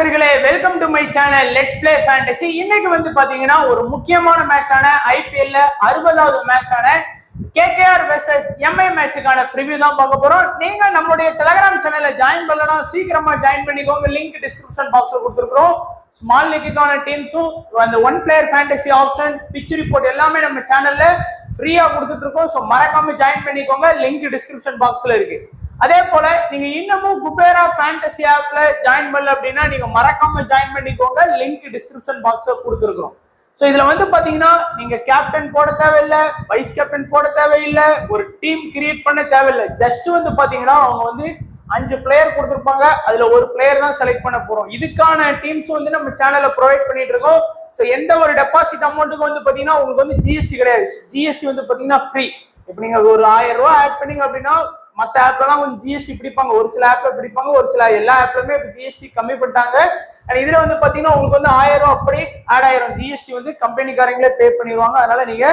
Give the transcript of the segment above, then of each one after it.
நண்பர்களே, welcome to my channel let's play fantasy. இன்னைக்கு வந்து பாத்தீங்கன்னா ஒரு முக்கியமான மேட்சான ஐபிஎல்ல 60வது மேட்சான கேகேஆர் வெர்சஸ் எம்ஐ மேட்சுக்கான ப்ரிவியூ தான் பார்க்க போறோம். நீங்க நம்மளுடைய டெலிகிராம் சேனல்ல ஜாயின் பண்ணலாம், சீக்கிரமா ஜாயின் பண்ணிக்கோங்க. லிங்க் டிஸ்கிரிப்ஷன் பாக்ஸ்ல கொடுத்துருக்கோம். ஸ்மால் லீக்குக்கான டீம்ஸும் அந்த one player fantasy option, pitch report எல்லாமே நம்ம சேனல்ல ஃப்ரீயா கொடுத்துட்டு இருக்கோம். ஸோ மறக்காம ஜாயின் பண்ணிக்கோங்க. லிங்க் டிஸ்கிரிப்ஷன் பாக்ஸ்ல இருக்கு. அதே போல நீங்க இன்னமும் குபேரா ஃபேண்டசி ஆப்ல ஜாயின் பண்ணல அப்படின்னா நீங்க மறக்காம ஜாயின் பண்ணிக்கோங்க. லிங்க் டிஸ்கிரிப்ஷன் பாக்ஸ்ல கொடுத்துருக்கோம். ஸோ இதுல வந்து பாத்தீங்கன்னா நீங்க கேப்டன் போட தேவையில்லை, வைஸ் கேப்டன் போட தேவையில்லை, ஒரு டீம் கிரியேட் பண்ண தேவையில்லை. ஜஸ்ட் வந்து பாத்தீங்கன்னா அவங்க வந்து 5 பிளேயர் கொடுத்துருப்பாங்க. அதுல ஒரு பிளேயர் தான் செலக்ட் பண்ண போறோம். இதுக்கான டீம்ஸ் வந்து நம்ம சேனல்ல ப்ரொவைட் பண்ணிட்டு இருக்கோம். ஸோ எந்த ஒரு டெபாசிட் அமௌண்ட்டுக்கு வந்து பாத்தீங்கன்னா உங்களுக்கு வந்து ஜிஎஸ்டி கிடையாது. ஜிஎஸ்டி வந்து பாத்தீங்கன்னா ஃப்ரீ. இப்போ நீங்க ஒரு 1000 ரூபாய் ஆட் பண்ணீங்க அப்படின்னா மற்ற ஆப்லாம் கொஞ்சம் ஜிஎஸ்டி பிடிப்பாங்க, ஒரு சில ஆப்ல பிடிப்பாங்க, ஒரு சில எல்லா ஆப்லயுமே ஜிஎஸ்டி கம்மி பண்ணிட்டாங்க. அண்ட் இதுல வந்து பாத்தீங்கன்னா உங்களுக்கு வந்து 1000 ரூபாய் அப்படி ஆட் ஆயிரும். ஜிஎஸ்டி வந்து கம்பெனிக்காரங்களே பே பண்ணிடுவாங்க. அதனால நீங்க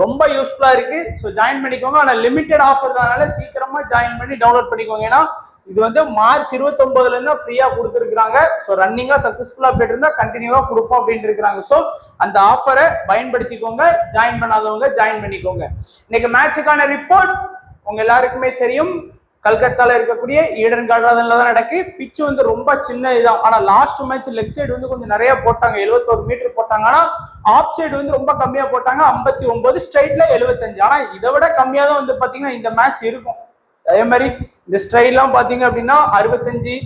ரொம்ப யூஸ்ஃபுல்லா இருக்கு. ஸோ ஜாயின் பண்ணிக்கோங்க. ஆனால் லிமிடெட் ஆஃபர் தான், சீக்கிரமா ஜாயின் பண்ணி டவுன்லோட் பண்ணிக்கோங்க. ஏன்னா இது வந்து மார்ச் 29ல இருந்து ஃப்ரீயா கொடுத்துருக்காங்க. ஸோ ரன்னிங்கா சக்சஸ்ஃபுல்லா போயிட்டு இருந்தா கண்டினியூவா கொடுப்போம் அப்படின்னு இருக்காங்க. ஸோ அந்த ஆஃபரை பயன்படுத்திக்கோங்க. ஜாயின் பண்ணாதவங்க ஜாயின் பண்ணிக்கோங்க. இன்னைக்கு மேட்சுக்கான ரிப்போர்ட் உங்க எல்லாருக்குமே தெரியும். கல்கத்தால இருக்கக்கூடிய ஈடன் கார்டன்ல தான் நடக்கு. பிச்சு வந்து ரொம்ப சின்ன இதான். ஆனா லாஸ்ட் மேட்ச் லெக் சைடு வந்து கொஞ்சம் நிறைய போட்டாங்க, 71 மீட்டர் போட்டாங்க. ஆனா ஆப் சைடு வந்து ரொம்ப கம்மியா போட்டாங்க, 59, ஸ்ட்ரைட்ல 75. ஆனா இதை விட கம்மியா தான் வந்து பாத்தீங்கன்னா இந்த மேட்ச் இருக்கும். அதே மாதிரி இந்த ஸ்ட்ரைட்லாம் பாத்தீங்க அப்படின்னா 55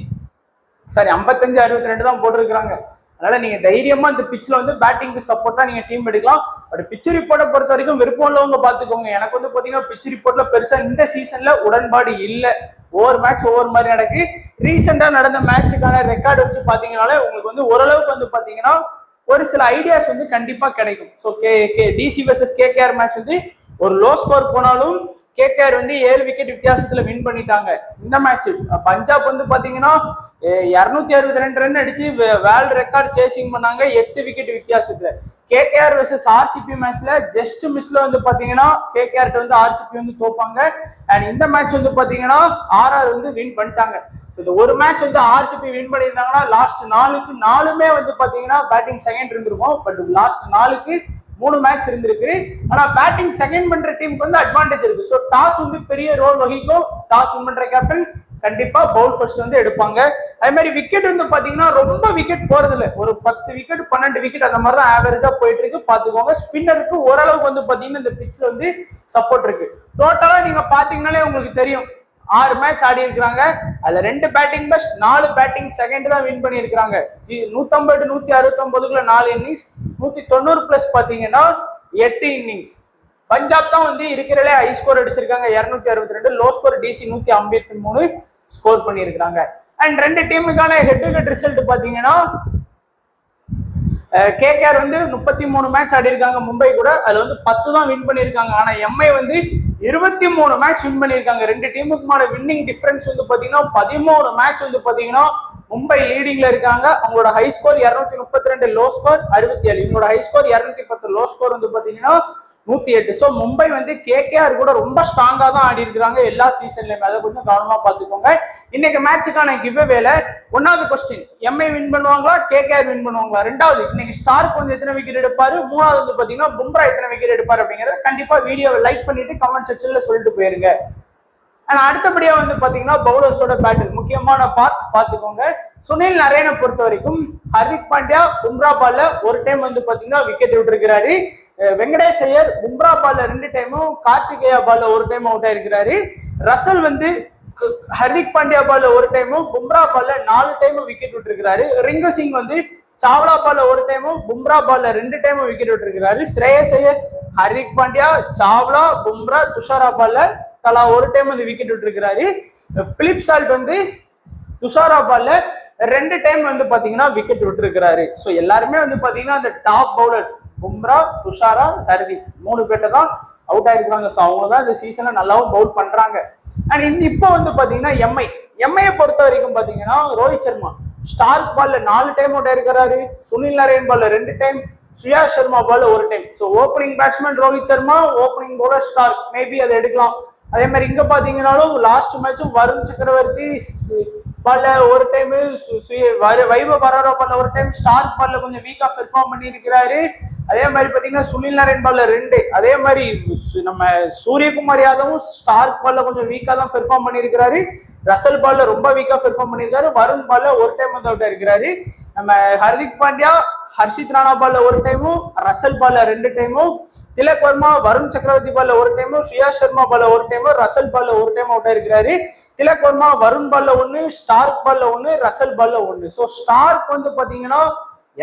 62 தான் போட்டிருக்காங்க. அதனால நீங்க தைரியமா இந்த பிச்சில் வந்து பேட்டிங்க்கு சப்போர்ட்டா நீங்க டீம் எடுக்கலாம். பட் பிச் ரிப்போர்ட்டை பொறுத்த வரைக்கும் விருப்பம் உள்ளவங்க பாத்துக்கோங்க. எனக்கு வந்து பாத்தீங்கன்னா பிச் ரிப்போர்ட்ல பெருசா இந்த சீசன்ல உடன்பாடு இல்லை. ஒவ்வொரு மேட்ச் ஒவ்வொரு மாதிரி நடக்கு. ரீசெண்டா நடந்த மேட்சுக்கான ரெக்கார்டு வச்சு பாத்தீங்கன்னாலே உங்களுக்கு வந்து ஓரளவுக்கு வந்து பாத்தீங்கன்னா ஒரு சில ஐடியாஸ் வந்து கண்டிப்பா கிடைக்கும். So DC versus KKR match வந்து ஒரு லோ ஸ்கோர் போனாலும் கேகேஆர் வந்து 7 விக்கெட் வித்தியாசத்துல வின் பண்ணிட்டாங்க. இந்த மேட்ச் பஞ்சாப் வந்து பாத்தீங்கன்னா 262 ரன் அடிச்சு வேர்ல்டு ரெக்கார்ட் சேசிங் பண்ணாங்க 8 விக்கெட் வித்தியாசத்துல. கேகேஆர் வெர்சஸ் ஆர்சிபி மேட்ச்ல ஜஸ்ட் மிஸ்ல வந்து பாத்தீங்கன்னா கேகேஆர் வந்து ஆர்சிபி வந்து தோப்பாங்க. அண்ட் இந்த மேட்ச் வந்து பாத்தீங்கன்னா ஆர்ஆர் வந்து வின் பண்ணிட்டாங்க. ஸோ இந்த ஒரு மேட்ச் வந்து ஆர்சிபி வின் பண்ணியிருந்தாங்கன்னா லாஸ்ட் 4க்கு 4மே வந்து பாத்தீங்கன்னா பேட்டிங் செகண்ட் இருந்திருக்கும். பட் லாஸ்ட் 4க்கு 3 மேட்ச் இருந்திருக்கு. ஆனா பேட்டிங் செகண்ட் பண்ற டீமுக்கு வந்து அட்வான்டேஜ் இருக்கு. ஸோ டாஸ் வந்து பெரிய ரோல் வகிக்கும். டாஸ் வின் பண்ற கேப்டன் கண்டிப்பா பவுல் ஃபர்ஸ்ட் வந்து எடுப்பாங்க. அதே மாதிரி விக்கெட் வந்து பாத்தீங்கன்னா ரொம்ப விக்கெட் போறது இல்லை. ஒரு 10 விக்கெட் 12 விக்கெட் அந்த மாதிரி தான் ஆவரேஜா போயிட்டு இருக்கு. பாத்துக்கோங்க. ஸ்பின்னருக்கு ஓரளவுக்கு வந்து பாத்தீங்கன்னா இந்த பிட்ச்ல வந்து சப்போர்ட் இருக்கு. டோட்டலா நீங்க பாத்தீங்கன்னாலே உங்களுக்கு தெரியும் 6 மேட்ச் ஆடி இருக்கிறாங்க. அதுல 2 பேட்டிங் பெஸ்ட், 4 பேட்டிங் செகண்ட் தான் வின் பண்ணி இருக்காங்க. 150 169க்குள்ள 4 இன்னிங்ஸ், 190 பிளஸ் பாத்தீங்கன்னா 8 இன்னிங்ஸ். பஞ்சாப் தான் வந்து இருக்கிறதே ஹை ஸ்கோர் அடிச்சிருக்காங்க 262. லோ ஸ்கோர் டிசி 153 ஸ்கோர் பண்ணி இருக்காங்க. அண்ட் 2 டீமுக்கான ஹெட் டு ஹெட் ரிசல்ட் பாத்தீங்கன்னா கேகேஆர் வந்து 33 மேட்ச் ஆடி இருக்காங்க மும்பை கூட. அதுல வந்து 10 தான் வின் பண்ணியிருக்காங்க. ஆனா எம்ஐ வந்து 23 மேட்ச் வின் பண்ணியிருக்காங்க. 2 டீமுக்குமான வின்னிங் டிஃபரன்ஸ் வந்து பாத்தீங்கன்னா 13 மேட்ச் வந்து பாத்தீங்கன்னா மும்பை லீடிங்ல இருக்காங்க. அவங்களோட ஹை ஸ்கோர் 232, லோ ஸ்கோர் 67. இவங்களோட ஹை ஸ்கோர் 210, லோ ஸ்கோர் வந்து பாத்தீங்கன்னா 108. ஸோ மும்பை வந்து கேகேஆர் கூட ரொம்ப ஸ்ட்ராங்கா தான் ஆடி இருக்கிறாங்க எல்லா சீசன்லயுமே. அதை கொஞ்சம் கவனமா பாத்துக்கோங்க. இன்னைக்கு மேட்சுக்கான கிவ்அவேல 1வது கொஸ்டின், எம்ஐ வின் பண்ணுவாங்களா கேகேஆர் வின் பண்ணுவாங்களா? 2வது, இன்னைக்கு ஸ்டார்க் வந்து எத்தனை விக்கெட் எடுப்பாரு? 3வது வந்து பாத்தீங்கன்னா பும்ரா எத்தனை விக்கெட் எடுப்பாரு அப்படிங்கறத கண்டிப்பா வீடியோவை லைக் பண்ணிட்டு கமெண்ட் செக்ஷன்ல சொல்லிட்டு போயிருங்க. ஆனா அடுத்தபடியா வந்து பாத்தீங்கன்னா பவுலர்ஸோட பேட்டில் முக்கியமான பார்ட் பாத்துக்கோங்க. சுனில் நரேனை பொறுத்த வரைக்கும் ஹர்திக் பாண்டியா பும்ரா பால்ல ஒரு டைம் வந்து பாத்தீங்கன்னா விக்கெட் விட்டு இருக்கிறாரு. வெங்கடேஷ் ஐயர் பும்ரா பால்ல 2 டைமும், கார்த்திகேயா பால்ல ஒரு டைம் அவுட் ஆயிருக்கிறாரு. ரசல் வந்து ஹர்திக் பாண்டியா பால்ல ஒரு டைமும், பும்ரா பால்ல 4 டைமும் விக்கெட் விட்டு இருக்கிறாரு. ரிங்கு சிங் வந்து சாவ்லா பால்ல ஒரு டைமும், பும்ரா பால்ல 2 டைமும் விக்கெட் விட்டு இருக்கிறாரு. ஸ்ரேயஸ் ஐயர், ஹர்திக் பாண்டியா, சாவ்லா, பும்ரா, துஷாரா பால்ல தலா ஒரு டைம் வந்து விக்கெட் விட்டு இருக்கிறாரு. பிலிப் சால்ட் வந்து துஷாரா பால்ல 2 டைம் வந்து பாத்தீங்கன்னா விக்கெட் விட்டு இருக்கிறாரு. ஸோ எல்லாருமே வந்து பாத்தீங்கன்னா அந்த டாப் பவுலர்ஸ் பும்ரா, துஷாரா, ஹர்திக் 3 பேர்ட்ட தான் அவுட் ஆயிருக்காங்க. ஸோ அவங்க தான் இந்த சீசன்ல நல்லாவும் பவுல் பண்றாங்க. அண்ட் இப்போ வந்து பாத்தீங்கன்னா எம்ஐயை பொறுத்த வரைக்கும் பாத்தீங்கன்னா ரோஹித் சர்மா ஸ்டார்க் பால்ல 4 டைம் அவுட் ஆயிருக்கிறாரு. சுனில் நரேன் பால்ல 2 டைம், ஸ்ரேயா சர்மா பால்ல 1 time. So opening batsman Rohit Sharma, opening bowler Starc. Maybe அதை எடுக்கலாம். அதே மாதிரி இங்க பாத்தீங்கன்னாலும் லாஸ்ட் மேட்சும் வருண் சக்கரவர்த்தி பால்ல ஒரு டைம் வைபவ் பரோரா பால்ல ஒரு டைம், ஸ்டார்க் பால்ல கொஞ்சம் வீக்கா பெர்ஃபார்ம் பண்ணி இருக்கிறாரு. அதே மாதிரி பாத்தீங்கன்னா சுனில் நரேன் பால்ல 2, அதே மாதிரி நம்ம சூரியகுமார் யாதவும் ஸ்டார்க் பால்ல கொஞ்சம் வீக்கா தான் பெர்ஃபார்ம் பண்ணியிருக்கிறாரு. ரசல் பால்ல ரொம்ப வீக்கா பெர்ஃபார்ம் பண்ணியிருக்காரு. வருண் பால்ல ஒரு டைம் வந்து அவுட் இருக்கிறாரு. நம்ம ஹர்திக் பாண்டியா ஹர்ஷித் ராணா பால்ல ஒரு டைமும், ரசல் பால்ல 2 டைமும், திலக் வர்மா வருண் சக்கரவர்த்தி பால்ல ஒரு டைமும், ஸ்ரேயா சர்மா பால்ல ஒரு டைமும், ரசல் பால்ல ஒரு டைம் அவுட் ஆயிருக்கிறாரு. திலக் வர்மா வருண் பால்ல 1, ஸ்டார்க் பால்ல 1, ரசல் பால்ல 1. ஸோ ஸ்டார்க் வந்து பாத்தீங்கன்னா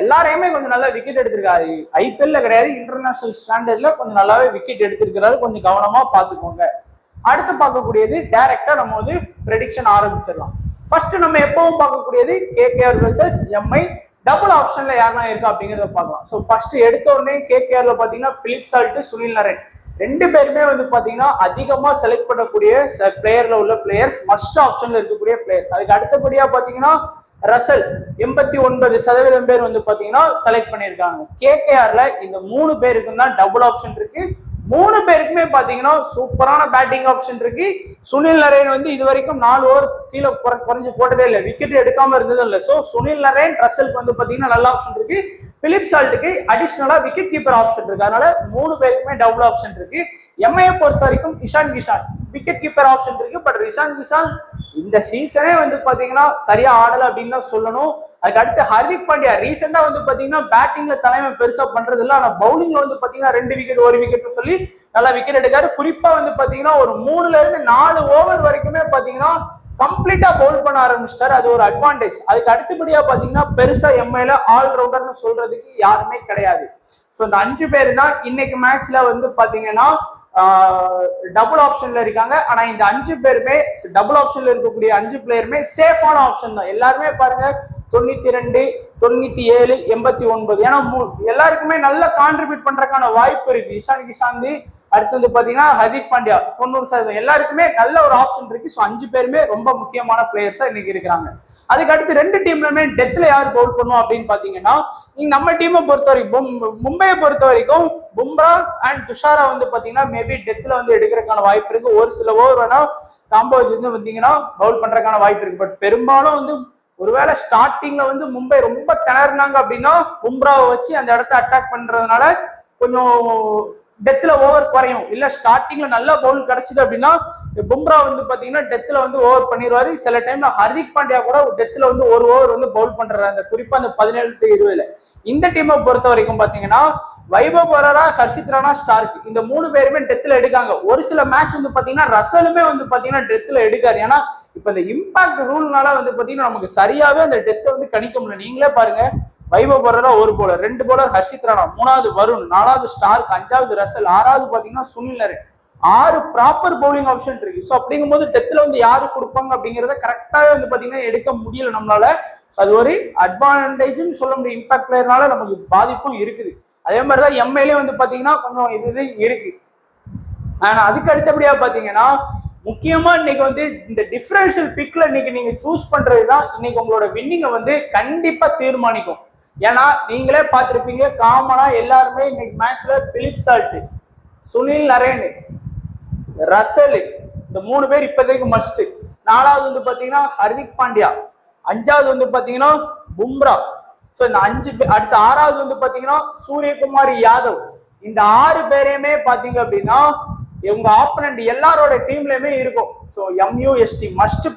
எல்லாரையுமே கொஞ்சம் நல்லா விக்கெட் எடுத்திருக்காரு. ஐபிஎல்ல கிடையாது, இன்டர்நேஷனல் ஸ்டாண்டர்ட்ல கொஞ்சம் நல்லாவே விக்கெட் எடுத்திருக்கிறாரு. கொஞ்சம் கவனமா பாத்துக்கோங்க. அடுத்து பார்க்கக்கூடியது டைரக்டா நம்ம வந்து ப்ரெடிக்ஷன் ஆரம்பிச்சிடலாம். ஃபர்ஸ்ட் நம்ம எப்பவும் பார்க்கக்கூடியது கேகேஆர் வெர்சஸ் எம்ஐ. டபுள் ஆப்ஷன்ல யாரெல்லாம் இருக்கா அப்படிங்கிறத பார்க்கலாம். ஸோ ஃபர்ஸ்ட் எடுத்த உடனே கேகேஆர்ல பாத்தீங்கன்னா பிலிப் சால்ட், சுனில் நரேன் 2 பேருமே வந்து பாத்தீங்கன்னா அதிகமா செலக்ட் பண்ணக்கூடிய பிளேயர்ல உள்ள பிளேயர்ஸ், மஸ்ட் ஆப்ஷன்ல இருக்கக்கூடிய பிளேயர்ஸ். அதுக்கு அடுத்தபடியா பாத்தீங்கன்னா ரசல் 89% பேர் வந்து பாத்தீங்கன்னா செலக்ட் பண்ணியிருக்காங்க. கேகேஆர்ல இந்த 3 பேருக்கும் தான் டபுள் ஆப்ஷன் இருக்கு. 3 பேருக்குமே பாத்தீங்கன்னா சூப்பரான பேட்டிங் ஆப்ஷன் இருக்கு. சுனில் நரேன் வந்து இது வரைக்கும் 4 ஓவர் கீழே குறைஞ்சு போட்டதே இல்லை, விக்கெட் எடுக்காம இருந்ததும் இல்லை. ஸோ சுனில் நரேன், ரசலுக்கு வந்து பாத்தீங்கன்னா நல்ல ஆப்ஷன் இருக்கு. பிலிப் சால்ட்டுக்கு அடிஷனலா விக்கெட் கீப்பர் ஆப்ஷன் இருக்கு. அதனால 3 பேருக்குமே டபுள் ஆப்ஷன் இருக்கு. எம்ஐயை பொறுத்த வரைக்கும் Ishan Kishan wicket keeper option இருக்கு. பட் இஷான் கிஷான் இந்த சீசனே வந்து பாத்தீங்கன்னா சரியா ஆடல அப்படின்னு தான் சொல்லணும். அதுக்கு அடுத்து ஹர்திக் பாண்டியா ரீசெண்டா வந்து பாத்தீங்கன்னா பேட்டிங்ல தலைமை பெருசா பண்றது இல்லை, ஆனா பவுலிங்ல வந்து பாத்தீங்கன்னா 2 விக்கெட் 1 விக்கெட் சொல்லி நல்லா விக்கெட் எடுக்காரு. குறிப்பா வந்து பாத்தீங்கன்னா ஒரு 3ல இருந்து 4 ஓவர் வரைக்குமே பாத்தீங்கன்னா கம்ப்ளீட்டா பவுல் பண்ண ஆரம்பிச்சிட்டாரு. அது ஒரு அட்வான்டேஜ். அதுக்கு அடுத்தபடியா பாத்தீங்கன்னா பெருசா எம்ஐல ஆல்ரவுண்டர்னு சொல்றதுக்கு யாருமே கிடையாது. ஸோ இந்த 5 பேர் தான் இன்னைக்கு மேட்ச்ல வந்து பாத்தீங்கன்னா டபுள் ஆப்ஷன்ல இருக்காங்க. ஆனா இந்த 5 பேருமே டபுள் ஆப்ஷன்ல இருக்கக்கூடிய 5 பிளேயருமே சேஃபான ஆப்ஷன் தான். எல்லாருமே பாருங்க 92, 97, 89. ஏன்னா எல்லாருக்குமே நல்லா கான்ட்ரிபியூட் பண்றதுக்கான வாய்ப்பு இருக்கு. இஷான் கிஷாந்த், அடுத்து வந்து பாத்தீங்கன்னா ஹர்திக் பாண்டியா 90%, எல்லாருக்குமே நல்ல ஒரு ஆப்ஷன் இருக்கு. ஸோ 5 பேருமே ரொம்ப முக்கியமான பிளேயர்ஸா இன்னைக்கு இருக்கிறாங்க. அதுக்கு அடுத்து 2 டீம்லுமே டெத்ல யார் பவுல் பண்ணுவோம் அப்படின்னு பாத்தீங்கன்னா, நம்ம டீமை பொறுத்த வரைக்கும், மும்பையை பொறுத்த வரைக்கும் பும்ரா அண்ட் துஷாரா வந்து பாத்தீங்கன்னா மேபி டெத்ல வந்து எடுக்கிறதுக்கான வாய்ப்பு இருக்கு. ஒரு சில ஓவர் வேணா காம்போஸ் வந்து பாத்தீங்கன்னா பவுல் பண்றதுக்கான வாய்ப்பு இருக்கு. பட் பெரும்பாலும் வந்து ஒருவேளை ஸ்டார்டிங்ல வந்து மும்பை ரொம்ப திணறினாங்க அப்படின்னா பும்ராவை வச்சு அந்த இடத்த அட்டாக் பண்றதுனால கொஞ்சம் டெத்ல ஓவர் குறையும். இல்ல ஸ்டார்டிங்ல நல்லா பவுல் கிடைச்சது அப்படின்னா பும்ரா வந்து பாத்தீங்கன்னா டெத்ல வந்து ஓவர் பண்ணிடுவாரு. சில டைம்ல ஹர்திக் பாண்டியா கூட டெத்ல வந்து ஒரு ஓவர் வந்து பவுல் பண்றாரு, அந்த குறிப்பா அந்த 17 to 20. இந்த டீமை பொறுத்த வரைக்கும் பாத்தீங்கன்னா வைபவ் பரோரா, ஹர்ஷித் ராணா, ஸ்டார்க் இந்த 3 பேருமே டெத்ல எடுக்காங்க. ஒரு சில மேட்ச் வந்து பாத்தீங்கன்னா ரசலுமே வந்து பாத்தீங்கன்னா டெத்ல எடுக்காரு. ஏன்னா இப்ப இந்த இம்பாக்ட் ரூல்னால வந்து பாத்தீங்கன்னா நமக்கு சரியாவே அந்த டெத்தை வந்து கணிக்க முடியல. நீங்களே பாருங்க, Vaibhav Parreira 1 bowler, 2 bowler Harshit Rana, 3வது வருண், 4வது ஸ்டார்க், 5வது ரசல், 6வது பாத்தீங்கன்னா Sunil Naren. 6 proper bowling option இருக்கு. ஸோ அப்படிங்கும் போது டெத்ல வந்து யாரு கொடுப்பாங்க அப்படிங்கிறத கரெக்டாவே வந்து பாத்தீங்கன்னா எடுக்க முடியல நம்மளால. அது ஒரு அட்வான்டேஜ்னு சொல்ல முடியும். இம்பாக்ட் பிளேயர்னால நமக்கு பாதிப்பும் இருக்குது. அதே மாதிரிதான் எம்ஐலே வந்து பாத்தீங்கன்னா கொஞ்சம் இது இருக்கு. ஆனா அதுக்கு அடுத்தபடியா பாத்தீங்கன்னா முக்கியமா இன்னைக்கு வந்து இந்த டிஃபரன்ஷியல் பிக்ல இன்னைக்கு நீங்க சூஸ் பண்றதுதான் இன்னைக்கு உங்களோட வின்னிங்கை வந்து கண்டிப்பா தீர்மானிக்கும். ஏன்னா நீங்களே பார்த்திருப்பீங்க, காமனா எல்லாருமே இன்னைக்கு மேட்ச்ல Philip Salt, Sunil Narine, Russell இந்த 3 பேர் இப்போதைக்கு மஸ்ட். 4வது வந்து பாத்தீங்கன்னா ஹர்திக் பாண்டியா, 5வது வந்து பாத்தீங்கன்னா பும்ரா. ஸோ இந்த 5 பேர். அடுத்து 6வது வந்து பாத்தீங்கன்னா சூரியகுமார் யாதவ். இந்த 6 பேரையுமே பாத்தீங்க அப்படின்னா இவங்க ஆப்பனண்ட் எல்லாரோட டீம்லயுமே இருக்கும். ஸோ எம்யூஎஸ்டி மஸ்ட்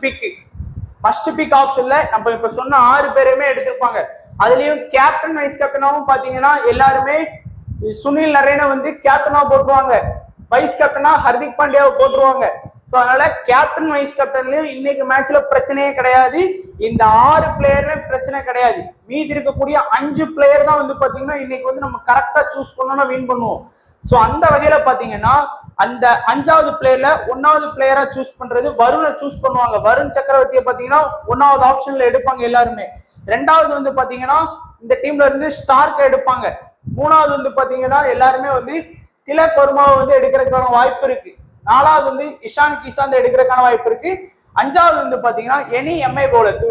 பிக் ஆப்ஷன்ல நம்ம இப்ப சொன்ன 6 பேரையுமே எடுத்திருப்பாங்க. அதுலயும் கேப்டன் வைஸ் கேப்டனாவும் பாத்தீங்கன்னா எல்லாருமே சுனில் நரேனை வந்து கேப்டனா போட்டுருவாங்க, வைஸ் கேப்டனா ஹர்திக் பாண்டியாவை போட்டுருவாங்க. ஸோ அதனால கேப்டன் வைஸ் கேப்டன்லயும் இன்னைக்கு மேட்ச்ல பிரச்சனையே கிடையாது. இந்த 6 பிளேயருமே பிரச்சனை கிடையாது. மீதி இருக்கக்கூடிய 5 பிளேயர் தான் வந்து பாத்தீங்கன்னா இன்னைக்கு வந்து நம்ம கரெக்டா சூஸ் பண்ணோம்னா வின் பண்ணுவோம். ஸோ அந்த வகையில பாத்தீங்கன்னா அந்த 5வது பிளேயர்ல 1வது பிளேயரா சூஸ் பண்றது வருணை சூஸ் பண்ணுவாங்க. வருண் சக்கரவர்த்தியை பாத்தீங்கன்னா 1வது ஆப்ஷன்ல எடுப்பாங்க எல்லாருமே. 2வது வந்து பாத்தீங்கன்னா இந்த டீம்ல இருந்து ஸ்டார்க் எடுப்பாங்க. 3வது வந்து பாத்தீங்கன்னா எல்லாருமே வந்து திலக் வர்மாவை வந்து எடுக்கிறதுக்கான வாய்ப்பு இருக்கு. 4வது வந்து இஷான் கிஷாந்த் எடுக்கிறதுக்கான வாய்ப்பு இருக்கு. 5வது வந்து பாத்தீங்கன்னா எனி எம்ஐ பவுலர்,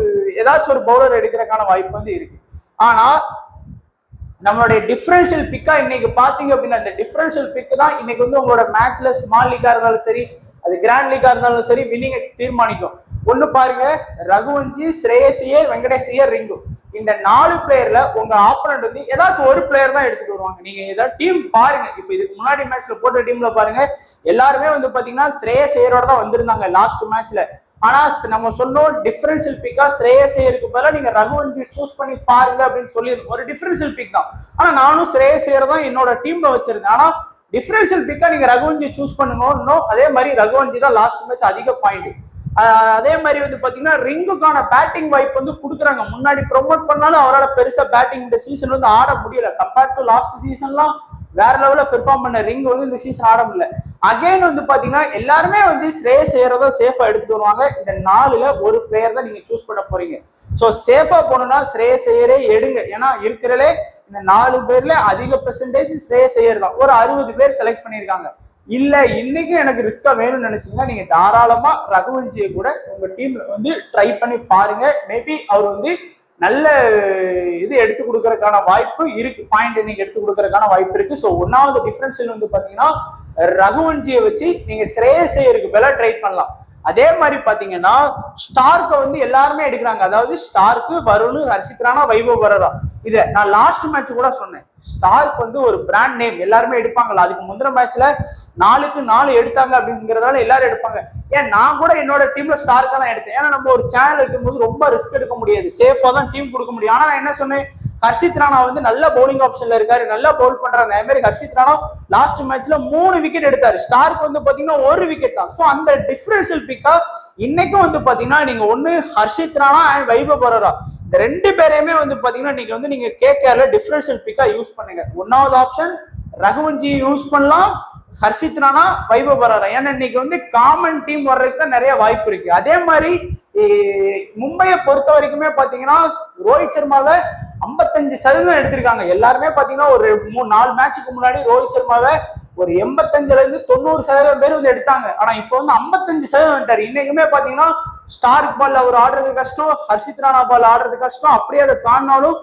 ஏதாச்சும் ஒரு பவுலர் எடுக்கிறதுக்கான வாய்ப்பு வந்து இருக்கு. ஆனா நம்மளுடைய டிஃபரன்ஷியல் பிக்கா இன்னைக்கு பாத்தீங்க அப்படின்னா இந்த டிஃபரன்ஷியல் பிக் தான் இன்னைக்கு வந்து உங்களோட மேட்ச்ல ஸ்மால் லீக்கா இருந்தாலும் சரி, அது கிராண்ட் லீக்கா இருந்தாலும் சரி வின்னிங்கை தீர்மானிக்கும். ஒண்ணு பாருங்க, ரகுவன்ஜி, ஸ்ரேயஸ் ஐயர், வெங்கடேஷ் ஐயர், ரிங்கு. இந்த 4 பிளேயர்ல உங்க ஆப்பனண்ட் வந்து ஏதாச்சும் ஒரு பிளேயர் தான் எடுத்துட்டு வருவாங்க. நீங்க ஏதாவது டீம் பாருங்க, இப்ப இதுக்கு முன்னாடி மேட்ச்ல போட்ட டீம்ல பாருங்க, எல்லாருமே வந்து பாத்தீங்கன்னா ஸ்ரேயஸ் ஐயரோட தான் வந்திருந்தாங்க லாஸ்ட் மேட்ச்ல. ஆனா நம்ம சொன்னோம் டிஃபரன்ஷியல் பிக்கா ஸ்ரேயஸ் ஐயருக்கு பதிலா நீங்க ரகுவன்ஜி சூஸ் பண்ணி பாருங்க அப்படின்னு சொல்லி ஒரு டிஃபரன்ஷியல் பிக் தான். ஆனா நானும் ஸ்ரேயஸ் ஐயர் தான் என்னோட டீம்ல வச்சிருந்தேன். ஆனா டிஃபரன்ஷியல் பிக்கா நீங்க ரகுவன்ஜி சூஸ் பண்ணுங்க. அதே மாதிரி ரகுவன்ஜி தான் லாஸ்ட் மேட்ச் அதிக பாயிண்ட். அதே மாதிரி வந்து பாத்தீங்கன்னா ரிங்குக்கான பேட்டிங் வாய்ப்பு வந்து கொடுக்குறாங்க. முன்னாடி ப்ரொமோட் பண்ணாலும் அவரால் பெருசா பேட்டிங் இந்த சீசன் வந்து ஆட முடியல. கம்பேர்ட் டு லாஸ்ட் சீசன்லாம் வேற லெவல்ல பெர்ஃபார்ம் பண்ண ரிங் வந்து இந்த சீசன் ஆட முடியல. அகைன் வந்து பாத்தீங்கன்னா எல்லாருமே வந்து ஸ்ரேயஸ் ஐயரை தான் சேஃபா எடுத்துட்டு வருவாங்க. இந்த 4ல ஒரு பிளேயர் தான் நீங்க சூஸ் பண்ண போறீங்க. ஸோ சேஃபா போனோம்னா ஸ்ரேயஸ் ஐயரே எடுங்க. ஏன்னா இருக்கிறதுலே இந்த 4 பேர்ல அதிக பெர்சன்டேஜ் ஸ்ரேயஸ் ஐயர் தான். ஒரு 60 பேர் செலக்ட் பண்ணியிருக்காங்க. இல்ல இன்னைக்கு எனக்கு ரிஸ்கா வேணும்னு நினைச்சீங்கன்னா நீங்க தாராளமா ரகுவன்ஜியை கூட உங்க டீம்ல வந்து ட்ரை பண்ணி பாருங்க. மேபி அவர் வந்து நல்ல இது எடுத்து கொடுக்கறதுக்கான வாய்ப்பு இருக்கு. பாயிண்ட் நீங்க எடுத்து கொடுக்கறதுக்கான வாய்ப்பு இருக்கு. ஸோ 1வது டிஃபரன்ஷியல் வந்து பாத்தீங்கன்னா ரகுவன்ஜியை வச்சு நீங்க ஸ்ரேயஸ் ஐயருக்கு மேல ட்ரை பண்ணலாம். அதே மாதிரி பாத்தீங்கன்னா ஸ்டார்க்க வந்து எல்லாருமே எடுக்கிறாங்க. அதாவது ஸ்டார்க்கு, வருண், ஹர்ஷித் ராணா, வைபவ் வரரா. இத நான் லாஸ்ட் மேட்ச் கூட சொன்னேன். ஸ்டார்க் வந்து ஒரு பிராண்ட் நேம், எல்லாருமே எடுப்பாங்கல்ல. அதுக்கு முந்தின மேட்ச்ல 4க்கு 4 எடுத்தாங்க அப்படிங்கிறதால எல்லாரும் எடுப்பாங்க. ஏன் நான் கூட என்னோட டீம்ல ஸ்டார்க்கா தான் எடுத்தேன். ஏன்னா நம்ம ஒரு சேனல் இருக்கும்போது ரொம்ப ரிஸ்க் எடுக்க முடியாது, சேஃபா தான் டீம் கொடுக்க முடியும். ஆனா நான் என்ன சொன்னேன், ஹர்ஷித் ராணா வந்து நல்ல பவுலிங் ஆப்ஷன்ல இருக்காரு, நல்லா பவுல் பண்றாரு. அதே மாதிரி ஹர்ஷித் ராணா லாஸ்ட் மேட்ச்ல 3 விக்கெட் எடுத்தாரு. ஸ்டார்க் வந்து பாத்தீங்கன்னா 1 விக்கெட் தான். ஸோ அந்த டிஃபரன்ஷியல் பிக்கா இன்னைக்கும் வந்து பாத்தீங்கன்னா நீங்க ஒண்ணு ஹர்ஷித் ராணா அண்ட் வைபவ் வரரா இந்த 2 பேரையுமே வந்து பாத்தீங்கன்னா நீங்க கேகேஆர்ல டிஃபரன்ஷியல் பிக்கா யூஸ் பண்ணுங்க. 1வது ஆப்ஷன் ரகுவன்ஜி யூஸ் பண்ணலாம், ஹர்ஷித் ராணா, வைபவ் வரரா. ஏன்னா இன்னைக்கு வந்து காமன் டீம் வர்றதுக்கு தான் நிறைய வாய்ப்பு இருக்கு. அதே மாதிரி மும்பையை பொறுத்த வரைக்குமே பாத்தீங்கன்னா ரோஹித் சர்மாவை 55% எடுத்திருக்காங்க. எல்லாருமே பாத்தீங்கன்னா ஒரு 4 மேட்சுக்கு முன்னாடி ரோஹித் சர்மாவை ஒரு 85ல இருந்து 90% பேர் வந்து எடுத்தாங்க. ஆனா இப்போ வந்து 55% வந்துட்டாரு. இன்னைக்குமே பாத்தீங்கன்னா ஸ்டார்க் பால் அவர் ஆடுறது கஷ்டம், ஹர்ஷித் ராணா பால் ஆடுறது கஷ்டம். அப்படியே அதை தாண்டினாலும்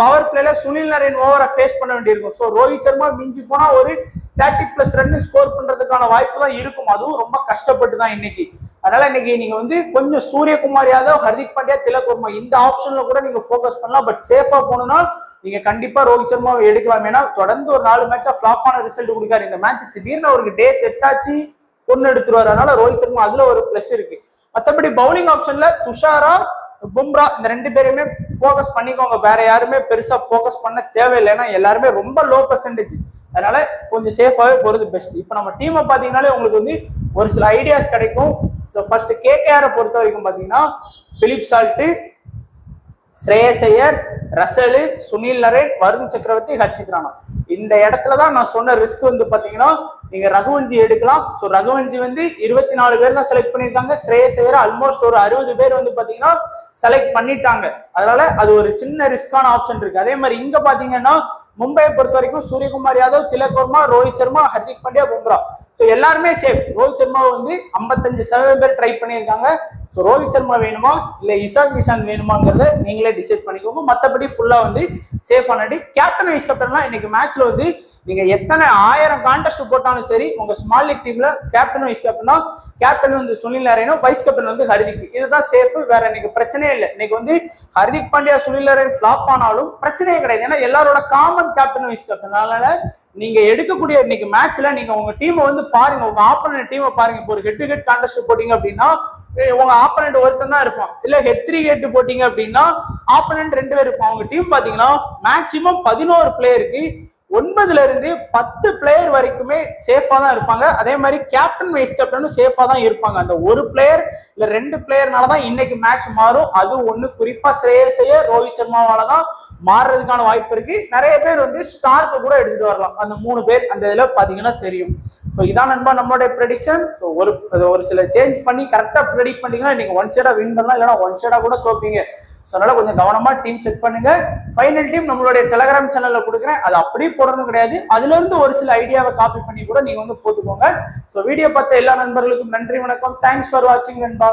பவர் பிளேல சுனில் நரேன் ஓவரை ஃபேஸ் பண்ண வேண்டியிருக்கும். ஸோ ரோஹித் சர்மா மிஞ்சி போனா ஒரு 30+ ரன் ஸ்கோர் பண்றதுக்கான வாய்ப்பு தான் இருக்கும். அதுவும் ரொம்ப கஷ்டப்பட்டு தான் இன்னைக்கு. அதனால இன்னைக்கு நீங்க வந்து கொஞ்சம் சூரியகுமார் யாதவ், ஹர்திக் பாண்டியா, திலக் வர்மா இந்த ஆப்ஷன்ல கூட நீங்க ஃபோக்கஸ் பண்ணலாம். பட் சேஃபா போகணும்னா நீங்க கண்டிப்பா ரோஹித் சர்மாவை எடுக்கலாம். ஏன்னா தொடர்ந்து ஒரு 4 மேட்சா ஃபிளாப்பான ரிசல்ட் கொடுக்காரு. இந்த மேட்ச் திடீர்னு அவருக்கு டே செட் ஆச்சு, பொண்ணு எடுத்துருவாரு. அதனால ரோஹித் சர்மா அதுல ஒரு பிளஸ் இருக்கு. மற்றபடி பவுலிங் ஆப்ஷன்ல துஷாரா, பும்ரா இந்த 2 பேருமே ஃபோக்கஸ் பண்ணிக்கோங்க. வேற யாருமே பெருசா ஃபோக்கஸ் பண்ண தேவையில்லை. ஏன்னா எல்லாருமே ரொம்ப லோ பெர்சன்டேஜ். அதனால கொஞ்சம் சேஃபாவே போறது பெஸ்ட். இப்போ நம்ம டீமை பாத்தீங்கன்னாலே உங்களுக்கு வந்து ஒரு சில ஐடியாஸ் கிடைக்கும். ஸோ ஃபர்ஸ்ட் கேகேஆரை பொறுத்த வரைக்கும் பாத்தீங்கன்னா பிலிப் சால்ட், ஸ்ரேயஸ் ஐயர், ரசல், சுனில் நரேன், வருண் சக்கரவர்த்தி, ஹர்ஷித் ராணா. இந்த இடத்துலதான் நான் சொன்ன ரிஸ்க் வந்து பாத்தீங்கன்னா நீங்க ரகுவன்ஜி எடுக்கலாம். ஸோ ரகுவன்ஜி வந்து 24 பேர் தான் செலக்ட் பண்ணியிருக்காங்க. ஸ்ரேயஸ் ஐயர் ஆல்மோஸ்ட் ஒரு 60 பேர் வந்து பாத்தீங்கன்னா செலக்ட் பண்ணிட்டாங்க. அதனால அது ஒரு சின்ன ரிஸ்கான ஆப்ஷன் இருக்கு. அதே மாதிரி இங்க பாத்தீங்கன்னா மும்பையை பொறுத்த வரைக்கும் சூரியகுமார் யாதவ், திலக் வர்மா, ரோஹித் சர்மா, ஹர்திக் பாண்டியா, பும்ரா. ஸோ எல்லாருமே சேஃப். ரோஹித் சர்மா வந்து 55% பேர் ட்ரை பண்ணியிருக்காங்க. ஸோ ரோஹித் சர்மா வேணுமா இல்ல இசான் கிஷான் வேணுமாங்கிறத நீங்களே டிசைட் பண்ணிக்கோங்க. மற்றபடி ஃபுல்லா வந்து சேஃப் ஆனடி. கேப்டன் வைஸ் கேப்டன்லாம் இன்னைக்கு மேட்ச்ல வந்து நீங்க எத்தனை 1000 கான்டெஸ்ட் போட்டாலும் சரி, உங்க ஸ்மால் லீக் டீம்ல கேப்டன் வைஸ் கேப்டனா கேப்டன் வந்து சுனில் நரேனும், வைஸ் கேப்டன் வந்து ஹர்திக். இதுதான் சேஃப். வேற இன்னைக்கு பிரச்சனையே இல்லை. இன்னைக்கு வந்து ஹர்திக் பாண்டியா, சுனில் நரேன் ஃபிளாப் ஆனாலும் பிரச்சனையே கிடையாது. ஏன்னா எல்லாரோட காமன் கேப்டன் வைஸ் கேப்டன். அதனால நீங்க எடுக்கக்கூடிய இன்னைக்கு மேட்ச்ல நீங்க உங்க டீமை வந்து பாருங்க, உங்க ஆப்போனன்ட் டீமை பாருங்க. இப்போ ஒரு ஹெட் டு ஹெட் கான்டெஸ்ட் போட்டீங்க அப்படின்னா உங்க ஆப்போனன்ட் ஒருத்தன் தான் இருப்பான். இல்ல ஹெட் 3 ஹெட் போட்டீங்க அப்படின்னா ஆப்போனன்ட் 2 பேர் இருப்பான். உங்க டீம் பாத்தீங்கன்னா மேக்சிமம் 11 பிளேயருக்கு 9ல இருந்து 10 பிளேயர் வரைக்குமே சேஃபா தான் இருப்பாங்க. அதே மாதிரி கேப்டன் வைஸ் கேப்டனும் சேஃபா தான் இருப்பாங்க. அந்த ஒரு பிளேயர் இல்ல 2 பிளேயர்னால தான் இன்னைக்கு மேட்ச் மாறும். அது ஒண்ணு குறிப்பா ஸ்ரேயஸ் ஐயர், ரோஹித் சர்மாவால தான் மாறுறதுக்கான வாய்ப்பு இருக்கு. நிறைய பேர் வந்து ஸ்டார்க்கு கூட எடுத்துட்டு வரலாம். அந்த 3 பேர் அந்த இதுல பாத்தீங்கன்னா தெரியும். ஸோ இதான் நண்பா நம்மளுடைய ப்ரெடிக்ஷன். ஸோ ஒரு சில சேஞ்ச் பண்ணி கரெக்டா ப்ரெடிக்ட் பண்ணீங்கன்னா நீங்க 1 சைடா வின் பண்ணலாம், இல்லைன்னா 1 சைடா கூட தோப்பீங்க. ஸோ அதனால கொஞ்சம் கவனமா டீம் செட் பண்ணுங்க. ஃபைனல் டீம் நம்மளுடைய டெலிகிராம் சேனல்ல கொடுக்குறேன். அது அப்படியே போடணும் கிடையாது. அதுல இருந்து ஒரு சில ஐடியாவை காப்பி பண்ணி கூட நீங்க வந்து போட்டுக்கோங்க. ஸோ வீடியோ பார்த்த எல்லா நண்பர்களுக்கும் நன்றி, வணக்கம். தேங்க்ஸ் ஃபார் வாட்சிங் நண்பா.